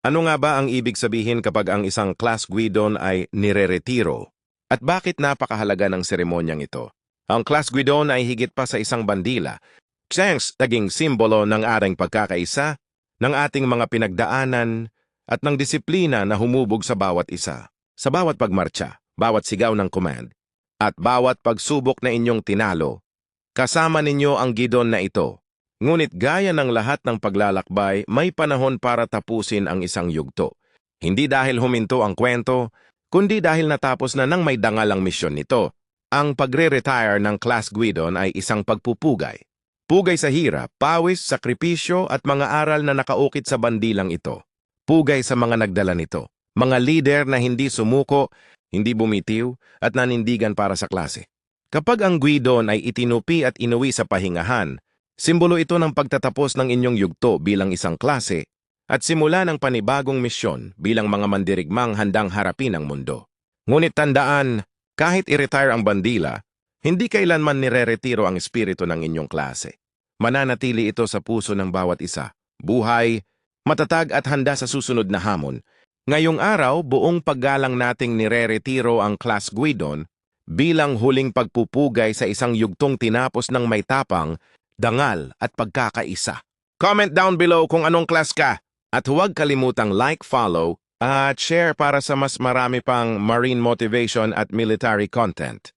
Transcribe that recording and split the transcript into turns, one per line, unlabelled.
Ano nga ba ang ibig sabihin kapag ang isang class guidon ay nireretiro? At bakit napakahalaga ng seremonyang ito? Ang class guidon ay higit pa sa isang bandila. Thanks, naging simbolo ng ating pagkakaisa, ng ating mga pinagdaanan, at ng disiplina na humubog sa bawat isa. Sa bawat pagmarcha, bawat sigaw ng command, at bawat pagsubok na inyong tinalo, kasama ninyo ang gidon na ito. Ngunit gaya ng lahat ng paglalakbay, may panahon para tapusin ang isang yugto. Hindi dahil huminto ang kwento, kundi dahil natapos na nang may dangal ang misyon nito. Ang pagre-retire ng class guidon ay isang pagpupugay. Pugay sa hirap, pawis, sakripisyo at mga aral na nakaukit sa bandilang ito. Pugay sa mga nagdala nito. Mga leader na hindi sumuko, hindi bumitiw at nanindigan para sa klase. Kapag ang guidon ay itinupi at inuwi sa pahingahan, simbolo ito ng pagtatapos ng inyong yugto bilang isang klase at simula ng panibagong misyon bilang mga mandirigmang handang harapin ang mundo. Ngunit tandaan, kahit i-retire ang bandila, hindi kailanman nire-retiro ang espiritu ng inyong klase. Mananatili ito sa puso ng bawat isa, buhay, matatag at handa sa susunod na hamon. Ngayong araw, buong paggalang nating nire-retiro ang class guidon bilang huling pagpupugay sa isang yugtong tinapos ng may tapang, dangal at pagkakaisa. Comment down below kung anong class ka at huwag kalimutang like, follow at share para sa mas marami pang marine motivation at military content.